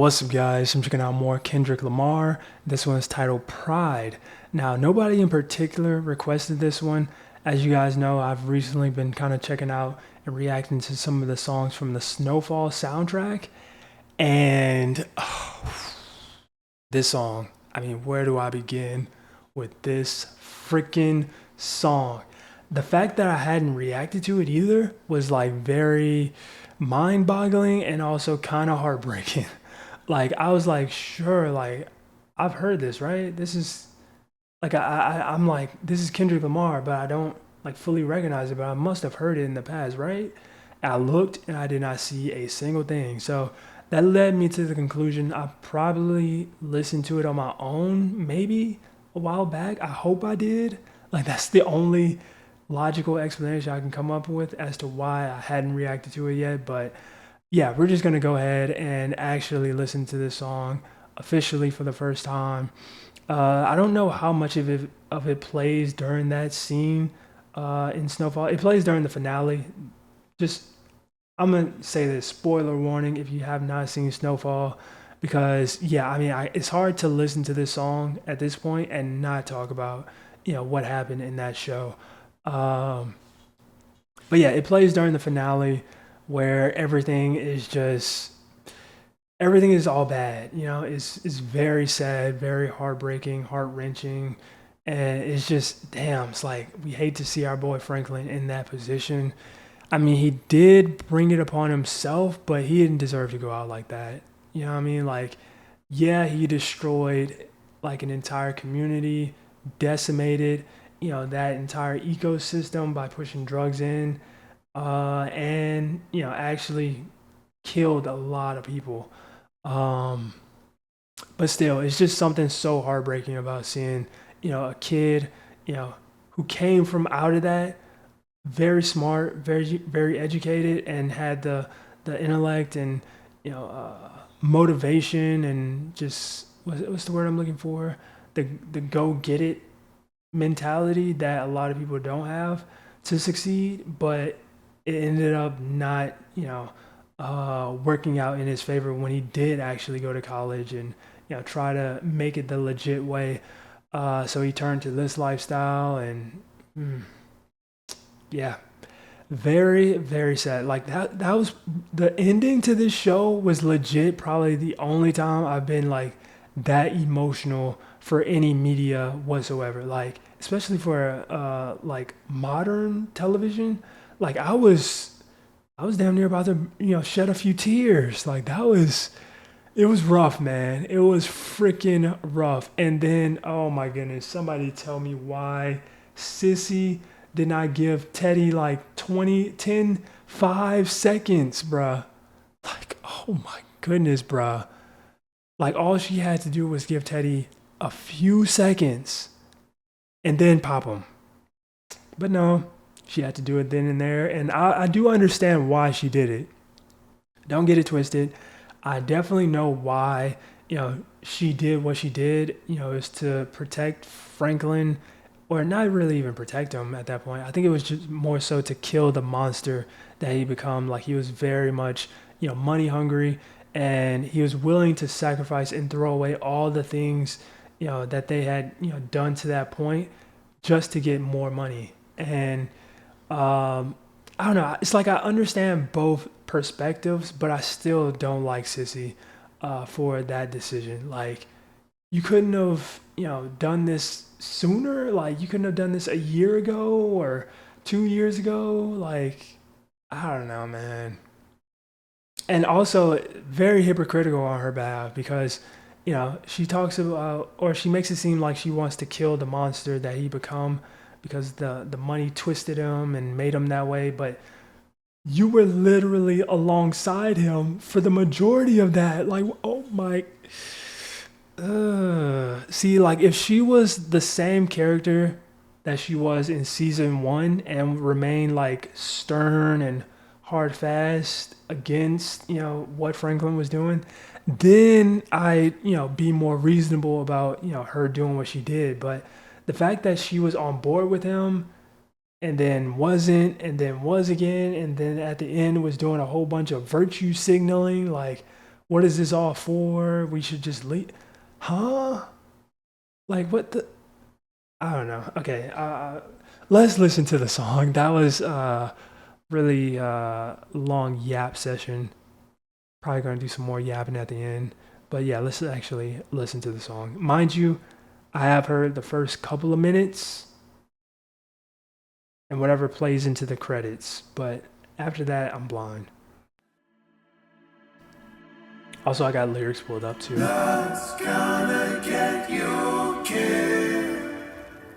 What's up, guys? I'm checking out more Kendrick Lamar. This one is titled Pride. Now, nobody in particular requested this one. As you guys know, I've recently been kind of checking out and reacting to some of the songs from the Snowfall soundtrack. And this song, I mean, where do I begin with this freaking song? The fact that I hadn't reacted to it either was like very mind boggling and also kind of heartbreaking. Like, I was like, sure, like, I've heard this, right? This is like, I'm like, this is Kendrick Lamar, but I don't like fully recognize it, but I must have heard it in the past, right? I looked and I did not see a single thing. So that led me to the conclusion I probably listened to it on my own, maybe a while back. I hope I did. Like, that's the only logical explanation I can come up with as to why I hadn't reacted to it yet. But yeah, we're just gonna go ahead and actually listen to this song officially for the first time. I don't know how much of it plays during that scene in Snowfall. It plays during the finale. Just I'm gonna say this spoiler warning if you have not seen Snowfall, because yeah, I mean, it's hard to listen to this song at this point and not talk about what happened in that show. Um, but yeah, it plays during the finale where everything is all bad. It's very sad, very heartbreaking, heart wrenching, and it's just damn. It's like we hate to see our boy Franklin in that position. I mean, he did bring it upon himself, but he didn't deserve to go out like that. You know what I mean? Like, yeah, he destroyed like an entire community, decimated, that entire ecosystem by pushing drugs in, and actually killed a lot of people. Um, but still, it's just something so heartbreaking about seeing, a kid, you know, who came from out of that, very smart, very educated, and had the intellect and motivation and just what's the word I'm looking for? The go get it mentality that a lot of people don't have to succeed, but it ended up not, working out in his favor when he did actually go to college and try to make it the legit way. So he turned to this lifestyle, and yeah, very very sad. Like that was the ending to this show was legit. Probably the only time I've been like that emotional for any media whatsoever. Like especially for like modern television. Like I was damn near about to shed a few tears. Like it was rough, man. It was freaking rough. And then, oh my goodness, somebody tell me why Sissy did not give Teddy like 5 seconds, bruh. Like, oh my goodness, bruh. Like, all she had to do was give Teddy a few seconds and then pop him. But no, she had to do it then and there. And I do understand why she did it. Don't get it twisted. I definitely know why, she did what she did, is to protect Franklin, or not really even protect him at that point. I think it was just more so to kill the monster that he become. Like he was very much, money hungry, and he was willing to sacrifice and throw away all the things, that they had, done to that point just to get more money. And I don't know. It's like I understand both perspectives, but I still don't like Sissy for that decision. Like, you couldn't have, done this sooner. Like, you couldn't have done this a year ago or 2 years ago. Like, I don't know, man. And also, very hypocritical on her behalf because, she talks about, or she makes it seem like she wants to kill the monster that he become because the money twisted him and made him that way. But you were literally alongside him for the majority of that. Like, oh my. See, like, if she was the same character that she was in season one and remained like stern and hard fast against, what Franklin was doing, then I, be more reasonable about, her doing what she did. But the fact that she was on board with him and then wasn't, and then was again, and then at the end was doing a whole bunch of virtue signaling. Like, What is this all for? We should just leave. Huh? Like, what the? I don't know. Okay, let's listen to the song. That was really long yap session. Probably gonna do some more yapping at the end. But yeah, let's actually listen to the song. Mind you, I have heard the first couple of minutes and whatever plays into the credits, but after that, I'm blind. Also, I got lyrics pulled up too. Love's gonna get you killed,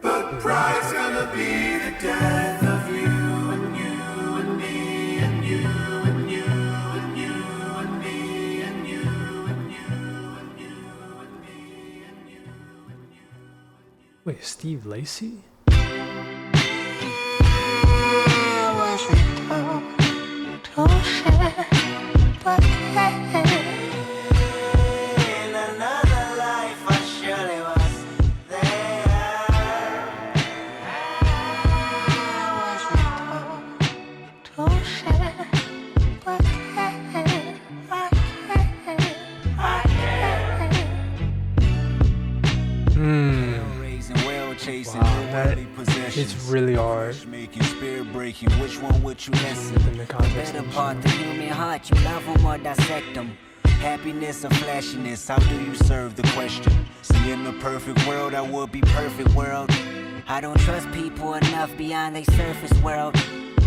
but pride's gonna be the death of you and you and me and you and you and you and me and you and you and you and me and you and you. Wait, Steve Lacy? It's really hard. Which one would you listen? In the context Better of the part the human heart, you love them or dissect them. Happiness or flashiness, how do you serve the question? See, in the perfect world, I would be perfect world. I don't trust people enough beyond their surface world.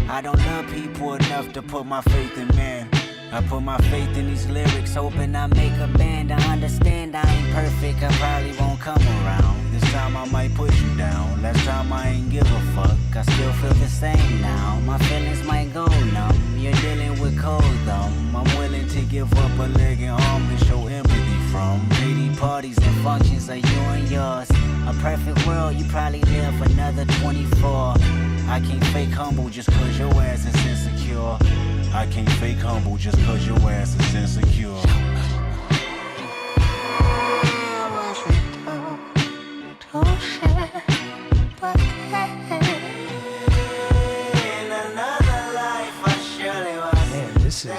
I don't love people enough to put my faith in man. I put my faith in these lyrics, hoping I make a band. I understand I ain't perfect, I probably won't come around. This time I might put you down. Last time I ain't give a fuck, I still feel the same now. My feelings might go numb, you're dealing with cold thumb. I'm willing to give up a leg and arm to show empathy from. Lady parties and functions are you and yours. A perfect world, you probably live another 24. I can't fake humble just cause your ass is insecure. I can't fake humble just cause your ass is insecure. Man, this is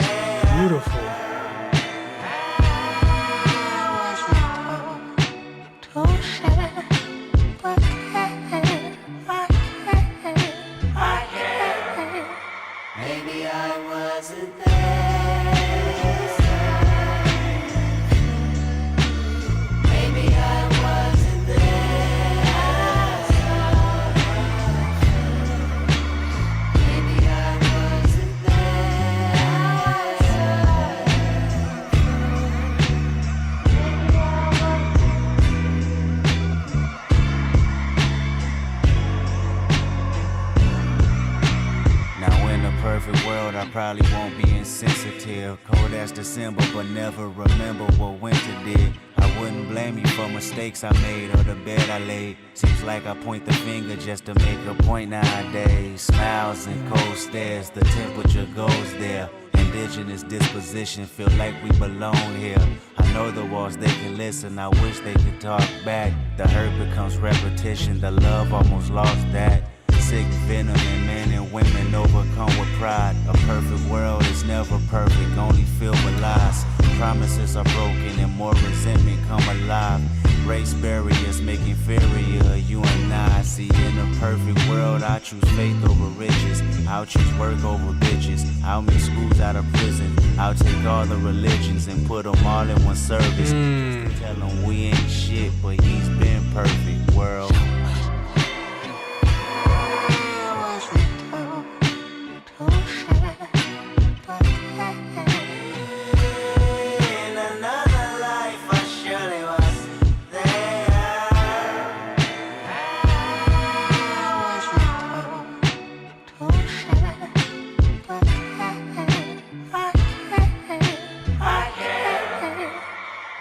beautiful. Maybe I wasn't there. Maybe I wasn't there. Maybe I wasn't Now in a perfect world, I probably won't be insensitive. Cold as December, but never remember what winter did. I wouldn't blame you for mistakes I made or the bed I laid. Seems like I point the finger just to make a point nowadays. Smiles and cold stares, the temperature goes there. Indigenous disposition, feel like we belong here. I know the walls, they can listen, I wish they could talk back. The hurt becomes repetition, the love almost lost that. Sick venom in men and women overcome with pride. A perfect world is never perfect, only filled with lies. Promises are broken and more resentment come alive. Race barriers make inferior you and I. See, in a perfect world, I choose faith over riches. I'll choose work over bitches. I'll make schools out of prison. I'll take all the religions and put them all in one service. Tell them we ain't shit, but he's been perfect, world.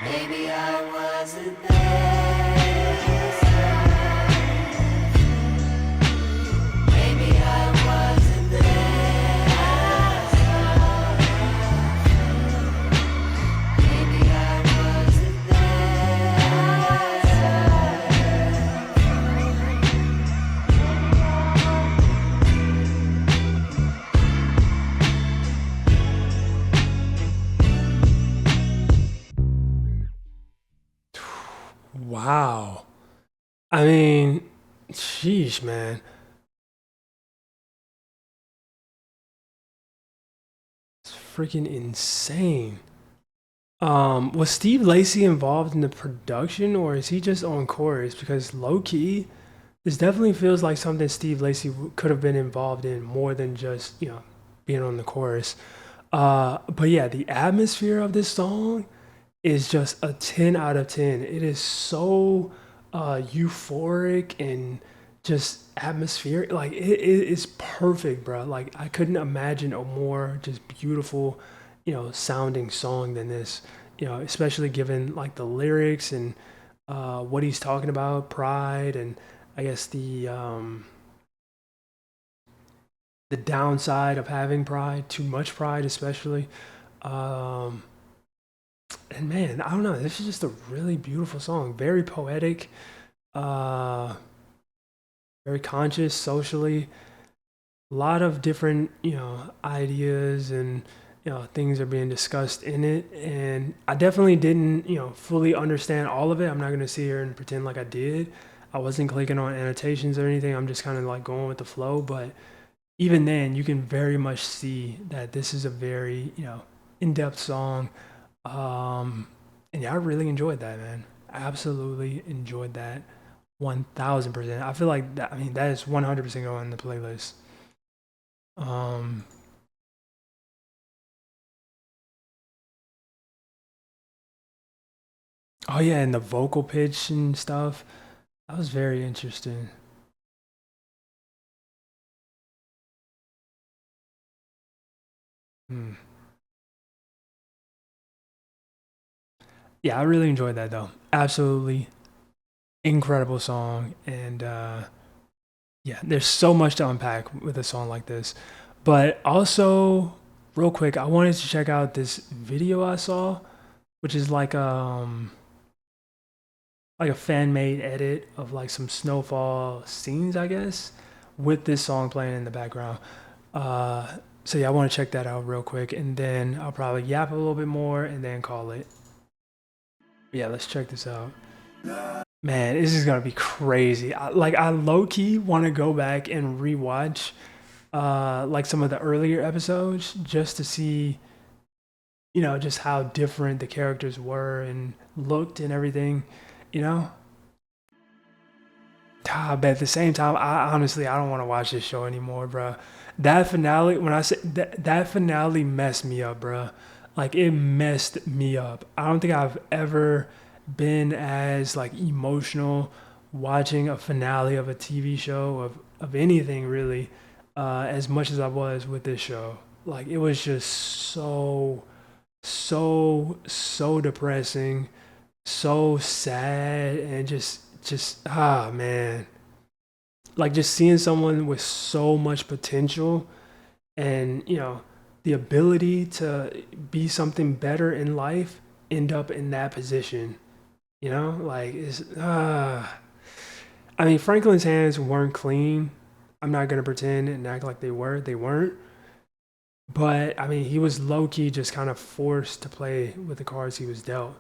Maybe I wasn't there. Wow. I mean, sheesh, man. It's freaking insane. Was Steve Lacy involved in the production or is he just on chorus? Because low key, this definitely feels like something Steve Lacy could have been involved in more than just, being on the chorus. But yeah, the atmosphere of this song is just a 10 out of 10. It is so euphoric and just atmospheric. Like it is perfect, bro. Like I couldn't imagine a more just beautiful, sounding song than this. Especially given like the lyrics and what he's talking about, pride, and I guess the downside of having pride, too much pride, especially. Um, and man, I don't know. This is just a really beautiful song. Very poetic, uh, very conscious socially. A lot of different, ideas and things are being discussed in it. And I definitely didn't, fully understand all of it. I'm not gonna sit here and pretend like I did. I wasn't clicking on annotations or anything. I'm just kind of like going with the flow. But even then, you can very much see that this is a very, in-depth song. Um, and yeah, I really enjoyed that, man. Absolutely enjoyed that. 1000%. I feel like that, I mean, that is 100% going on the playlist. Um, oh yeah, and the vocal pitch and stuff. That was very interesting. Hmm. Yeah, I really enjoyed that though. Absolutely incredible song. And yeah, there's so much to unpack with a song like this. But also, real quick, I wanted to check out this video I saw, which is like a fan made edit of like some snowfall scenes, I guess, with this song playing in the background. So yeah, I want to check that out real quick, and then I'll probably yap a little bit more and then call it. But yeah, let's check this out. Man, this is gonna be crazy. I low key want to go back and rewatch like some of the earlier episodes just to see, just how different the characters were and looked and everything, you know. But at the same time, I honestly I don't want to watch this show anymore, bro. That finale, when I say that finale messed me up, bro. Like it messed me up. I don't think I've ever been as like emotional watching a finale of a TV show of anything really, as much as I was with this show. Like it was just so depressing, so sad, and just man, like just seeing someone with so much potential and the ability to be something better in life end up in that position. Like it's I mean, Franklin's hands weren't clean. I'm not gonna pretend and act like they weren't. But I mean, he was low key just kind of forced to play with the cards he was dealt,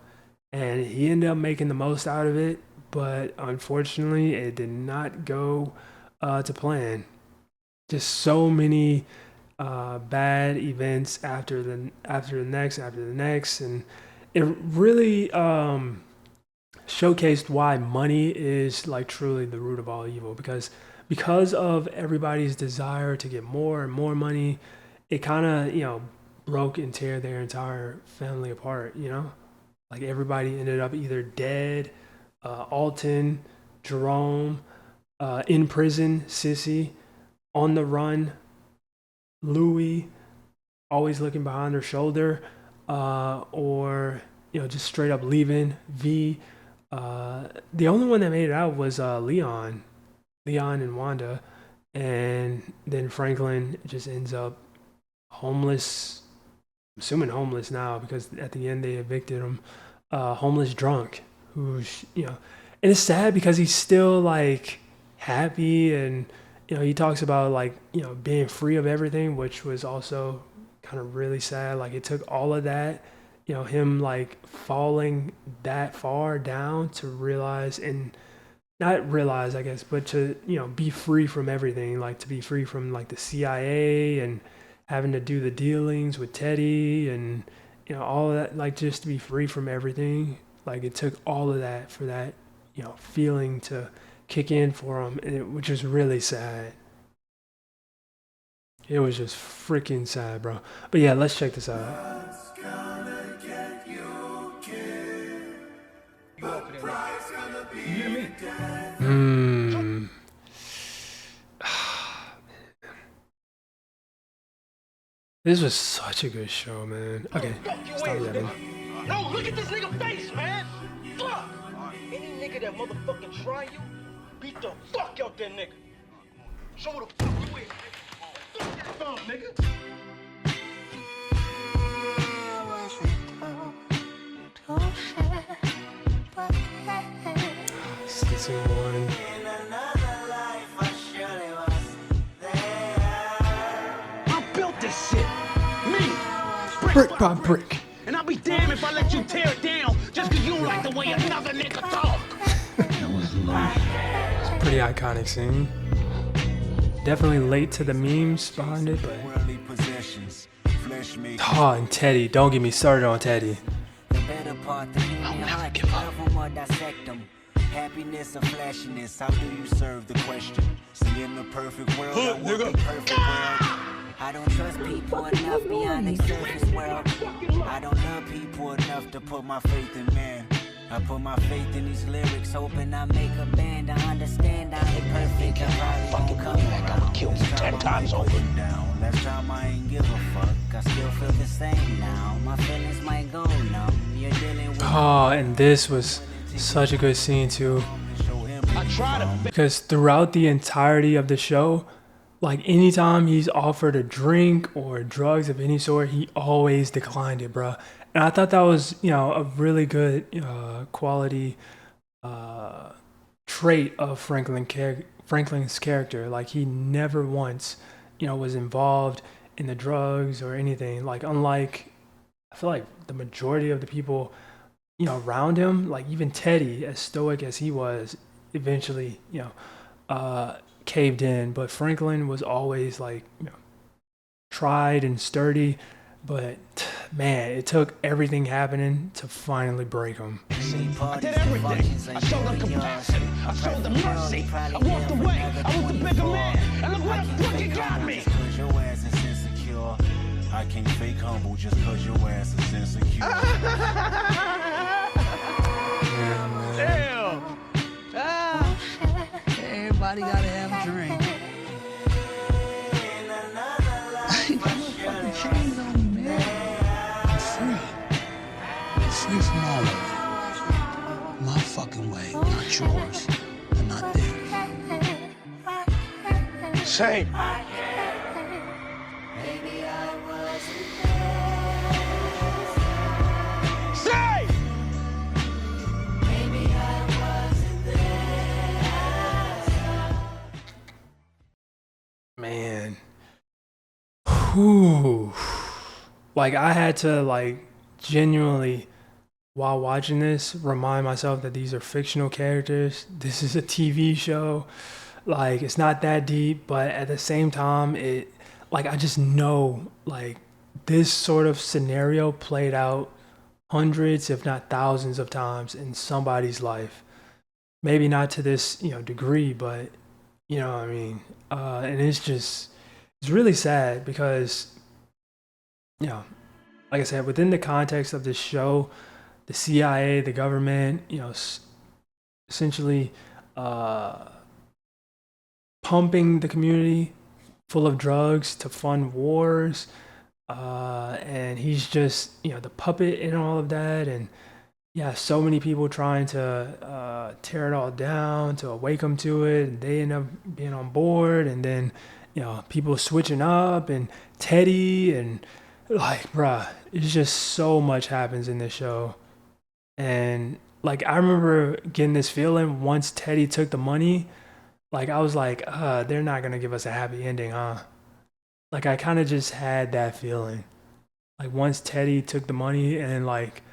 and he ended up making the most out of it. But unfortunately, it did not go to plan. Just so many bad events after the next, and it really showcased why money is like truly the root of all evil. Because of everybody's desire to get more and more money, it kind of broke and tear their entire family apart. Like everybody ended up either dead, Alton, Jerome, in prison, Sissy, on the run, Louie, always looking behind her shoulder, or just straight up leaving. V. The only one that made it out was Leon and Wanda, and then Franklin just ends up homeless. I'm assuming homeless now because at the end they evicted him. Homeless drunk, who's and it's sad because he's still like happy and he talks about like being free of everything, which was also kind of really sad. Like it took all of that him like falling that far down to realize and not realize, I guess, but to, be free from everything, like to be free from like the CIA and having to do the dealings with Teddy and, all of that, like just to be free from everything. Like it took all of that for that, feeling to kick in for him, which was really sad. It was just freaking sad, bro. But yeah, let's check this out. What's gonna get you killed? But pride's gonna be the death. Hmm. This was such a good show, man. Okay, stop yapping. No, look at this nigga face, man. Fuck. Any nigga that motherfucking try you, beat the fuck out that nigga. Show me the fuck you is, nigga. Fuck that thumb, nigga. Season one. In another life, I surely was there. I built this shit. Me. Brick by brick. And I'll be damned if I let you tear it down just because you don't like the way another nigga talk. That was love. It's a pretty iconic scene. Definitely late to the memes behind it, but Worldly possessions, flesh made. and Teddy. Don't get me started on Teddy. The better part, the human heart, love them or dissect them. Happiness or flashiness, how do you serve the question? See, in the perfect world, I want the perfect world. I don't trust people enough beyond their surface world. I don't love people enough to put my faith in man. I put my faith in these lyrics, hoping I make a band. I understand I ain't perfect, I probably won't come back. I would kill you 10 times over. Last time I ain't give a fuck, I still feel the same now. My feelings might go numb. You're dealing with And this was such a good scene too. I try to Because throughout the entirety of the show, like anytime he's offered a drink or drugs of any sort, he always declined it, bro. And I thought that was, a really good quality trait of Franklin's character. Like he never once, was involved in the drugs or anything. Like unlike, I feel like the majority of the people, around him, like even Teddy, as stoic as he was, eventually, caved in. But Franklin was always like, tried and sturdy. But man, it took everything happening to finally break him. I did everything. I showed them compassion. I showed them mercy. I walked away. I was the bigger man. And look where the fuck it got me. Cause your ass is insecure. I can't fake humble just cause your ass is insecure. Damn. Everybody gotta have a drink. Ain't got no fucking chains on me, man. I'm free. Free from all of it. My fucking way, not yours, and not theirs. Same. Say! Man. Whew. Like I had to like genuinely while watching this remind myself that these are fictional characters. This is a TV show. Like it's not that deep, but at the same time it like I just know like this sort of scenario played out hundreds if not thousands of times in somebody's life. Maybe not to this, degree, but you know what I mean? And it's really sad because, like I said, within the context of this show, the CIA, the government, essentially pumping the community full of drugs to fund wars. And he's just, the puppet in all of that. And yeah, so many people trying to tear it all down to awake them to it. And they end up being on board. And then, people switching up and Teddy and like, bruh, it's just so much happens in this show. And like, I remember getting this feeling once Teddy took the money, like I was like, they're not going to give us a happy ending, huh? Like I kind of just had that feeling. Like once Teddy took the money and like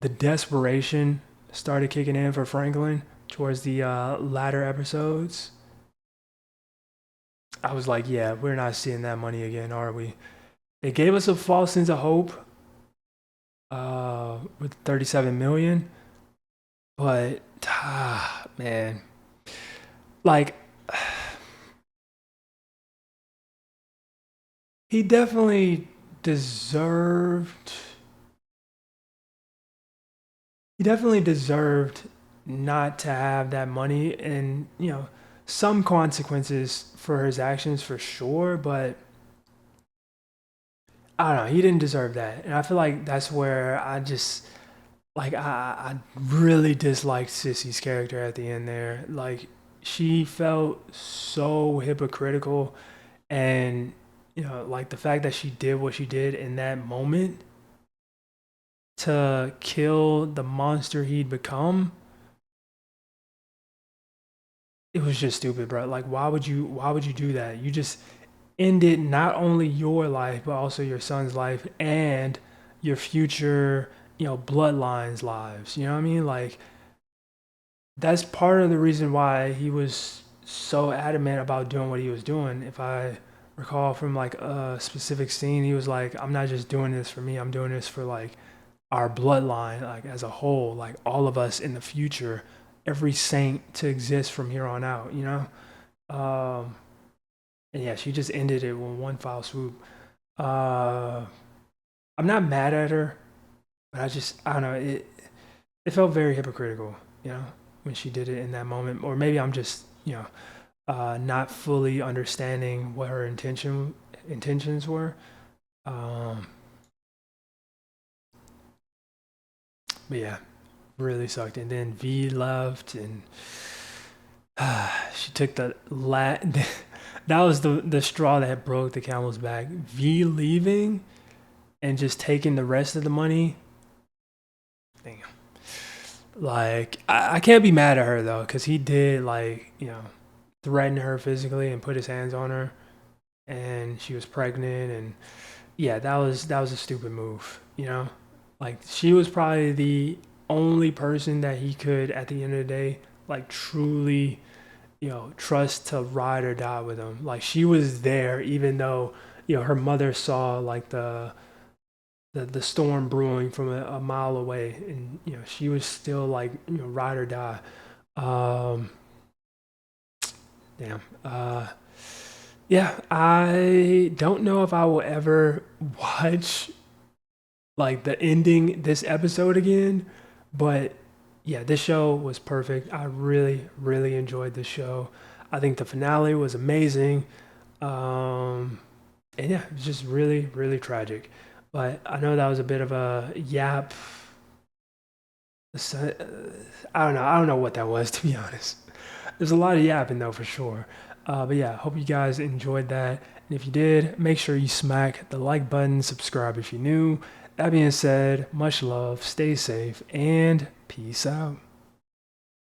the desperation started kicking in for Franklin towards the latter episodes, I was like, yeah, we're not seeing that money again, are we? They gave us a false sense of hope with 37 million, but man, like he definitely deserved. He definitely deserved not to have that money, and some consequences for his actions for sure, but I don't know, he didn't deserve that. And I feel like that's where I just like I really disliked Sissy's character at the end there. Like she felt so hypocritical, and like the fact that she did what she did in that moment to kill the monster he'd become, it was just stupid, bro. Like why would you do that? You just ended not only your life but also your son's life and your future, bloodlines lives. You know what I mean? Like that's part of the reason why he was so adamant about doing what he was doing. If I recall from like a specific scene, he was like, I'm not just doing this for me, I'm doing this for like our bloodline, like as a whole, like all of us in the future, every saint to exist from here on out. And yeah, she just ended it with one foul swoop. uh I'm not mad at her, but I don't know, it felt very hypocritical, when she did it in that moment. Or maybe I'm just, not fully understanding what her intentions were. um but yeah, really sucked. And then V left, and she took that was the straw that broke the camel's back. V leaving and just taking the rest of the money. Damn. Like I can't be mad at her though, because he did like threaten her physically and put his hands on her, and she was pregnant. And yeah, that was a stupid move. Like she was probably the only person that he could, at the end of the day, like truly, trust to ride or die with him. Like she was there, even though her mother saw like the storm brewing from a mile away, and she was still like ride or die. Um, damn. Yeah, I don't know if I will ever watch like the ending this episode again, but yeah, this show was perfect. I really, really enjoyed this show. I think the finale was amazing. Um, and yeah, it was just really, really tragic. But I know that was a bit of a yap. I don't know. I don't know what that was, to be honest. There's a lot of yapping though, for sure. But yeah, hope you guys enjoyed that. And if you did, make sure you smack the like button, subscribe if you're new. That being said, much love, stay safe, and peace out.